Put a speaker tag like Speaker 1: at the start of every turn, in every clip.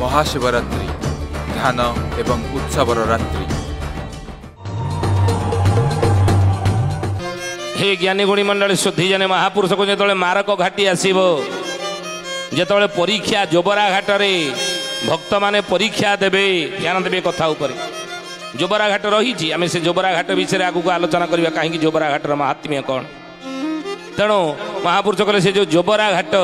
Speaker 1: महाशिवरात्रि ध्यान एवं उत्सवर रात्रि।
Speaker 2: हे ज्ञानी गुणी मंडली शुद्धि जने महापुरुष को जो मारक घाटी आसो जो परीक्षा जोबरा घाट रे भक्त माने परीक्षा देवे ज्ञान देवे कथा उपर जोबरा घाट रही आम से जोबरा घाट विषय आगू आलोचना करवा कहीं जोबरा घाटर महात्म्य कौन। तेणु महापुरुष कहले से जो जोबरा घाट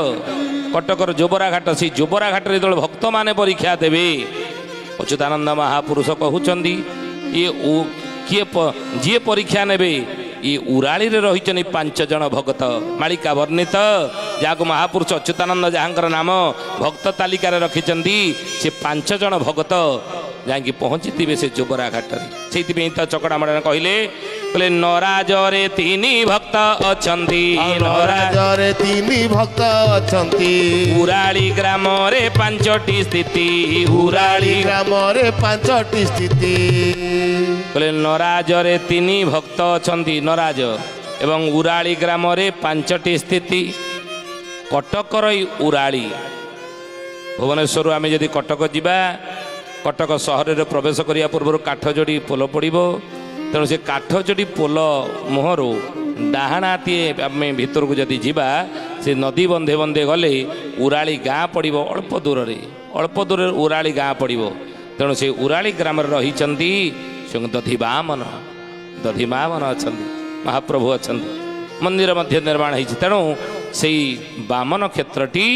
Speaker 2: कटकर जोबरा घाट से जोबरा घाट जो भक्त माने परीक्षा देवे अच्युतानंद महापुरुष कहते ये किए जी परीक्षा नेबे ये उराली रे रही 5 जन भगत मालिका वर्णित जहाँ महापुरुष अच्युतानंद जहाँ नाम भक्त तालिकार रखिंट से 5 जन भगत जाकि पहुँची से जोबरा घाट से तो चकड़ा मड़ा कहले नराज रे 3 भक्त अछंती
Speaker 3: नराज रे 3 भक्त अछंती
Speaker 2: उराली ग्राम रे 5टी स्थिति
Speaker 3: उराली ग्राम रे 5टी स्थिति
Speaker 2: कहले नराज रे 3 भक्त अछंती नराज एवं उराली ग्राम रे 5टी स्थिति कटकर उराली भुवनेश्वर आम जदि कटक जीवा कटक सहर रे प्रवेश करिया पूर्व काठजोड़ी पोल पड़ो तेणु से काठजोड़ी पोल मुहरु डाहाणाती आम भीतर को जदि जीवा से नदी बंधे बंधे गले उराली गाँ पड़ो अल्प दूर उराली गाँ पड़ो तेणु से उराली ग्राम रही दधिबामन अच्छा महाप्रभु अच्छा मंदिर मध्य निर्माण होती तेणु से बामन क्षेत्रटी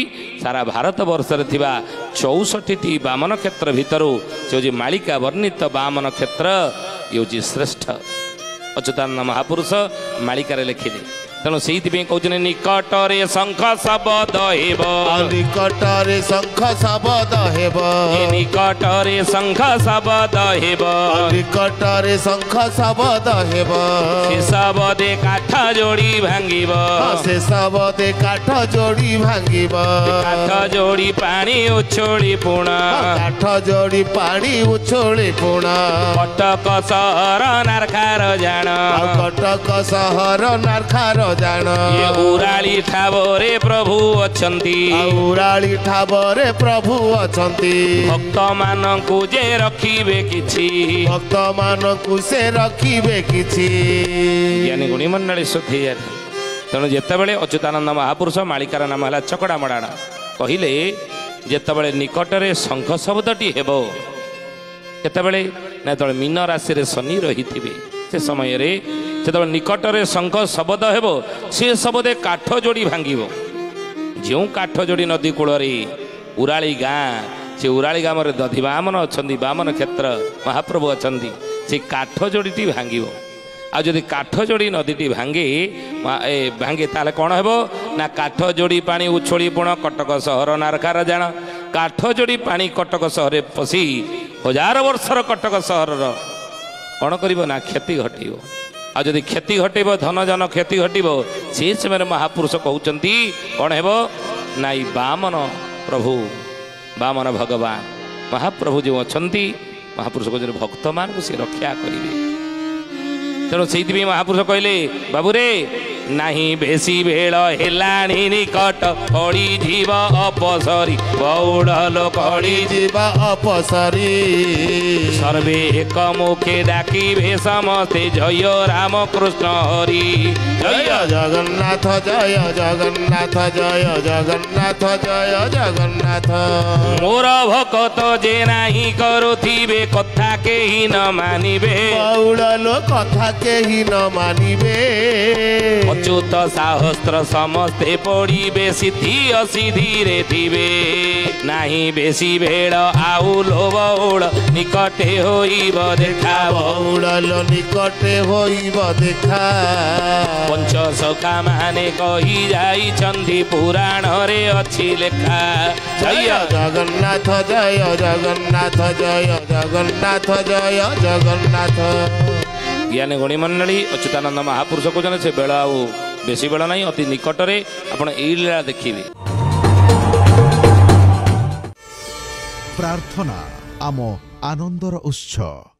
Speaker 2: सारा भारत वर्ष रे थिबा 64टी बामन क्षेत्र भितर से मालिका वर्णित बामन क्षेत्र ये श्रेष्ठ अच्युतानंद महापुरुष मालिकार लिखिले। तेणु से कहते निकटरे शंख शब्द हेब
Speaker 3: निकटरे शंख शब्द हेब
Speaker 2: निकटरे शंख शब्द हेब
Speaker 3: निकटरे शंख शब्द हेब
Speaker 2: से शब्दे काठ जोड़ी भांगिब
Speaker 3: से शब्दे काठ जोड़ी भांगिब
Speaker 2: काठ जोड़ी पानी उछोड़ी पुण
Speaker 3: काठ जोड़ी पानी उछोड़ी पुण
Speaker 2: कटक सहर नारखार जान
Speaker 3: कटक सहर नारखार जान
Speaker 2: ये उराली ठाबरे प्रभु अछंती
Speaker 3: उराली ठाबरे प्रभु अछंती
Speaker 2: भक्त मानकु जे रखिबे किछि
Speaker 3: भक्त मानकु से रखिबे किछि
Speaker 2: ज्ञानी गुणी मंडली शुद्धि तेणु जितेबले अच्युतानंद महापुरुष मालिकार नाम है चकड़ा मड़ाण कहले जितेबले निकटरे शंख शब्दटी हेब केतबले ना तो मीन राशि रे शनि रही से समय रे से निकटरे शंख शब्द हेब से शब्दे काठ जोड़ी भांगिब जो काठ जोड़ी नदी कूल उराली गाँ से उराली गाँव में दधिबामन अच्छा बामन क्षेत्र महाप्रभु अच्छा से काठ जोड़ी भांगिब आदि काठ जोड़ी नदी भांगे भांगे ताले कौन हेब ना काठ जोड़ी पानी उछोड़ी पुण कटक सहर नारखार जान काठ जोड़ी पानी कटक सहर पशि 1000 वर्षर कटक सहर कौन कर ना क्षति घटो आदि क्षति घटेब धन जन क्षति घटो से समय महापुरुष कहते कौन हेब ना बामन प्रभु बामन भगवान महाप्रभु जो अच्छा महापुरुष कहते भक्त मान से रक्षा करेंगे। तेणु से महापुरुष कहले बाबूरे नाही बेसी भेड़ हेलाणी निकट कड़ी जीव अपसरी बौड़ लोक कड़ी
Speaker 3: जीव अपसरी
Speaker 2: सर्वे एक मुखे डाकिबे समस्ते जय राम कृष्ण हरि
Speaker 3: जय जगन्नाथ जय जगन्नाथ जय जगन्नाथ जय जगन्नाथ
Speaker 2: मोर भक्त जे नाही करुथिबे कथा केही न मानिबे
Speaker 3: बौड़ लोक कथा केही न मानिबे
Speaker 2: अच्युत सहस्त्र समस्ते पड़े सिद्धि असिद्धि रे थिबे नाही बेसी भेड़ आउ लो बौड़ निकटे होइब देखा
Speaker 3: बौड़ निकटे होइब देखा
Speaker 2: पंच सखा माने कही जाइछन्ति पुराण रे अछि लेखा
Speaker 3: जय जगन्नाथ जय जगन्नाथ जय जगन्नाथ जय जगन्नाथ।
Speaker 2: ज्ञानी गुणी मंडली अच्युतानंद महापुरुष को से बेल आउ बेसी बेल ना अति निकटरे आपण एई लीला देखिबे।
Speaker 4: प्रार्थना आम आनंदर उत्सव।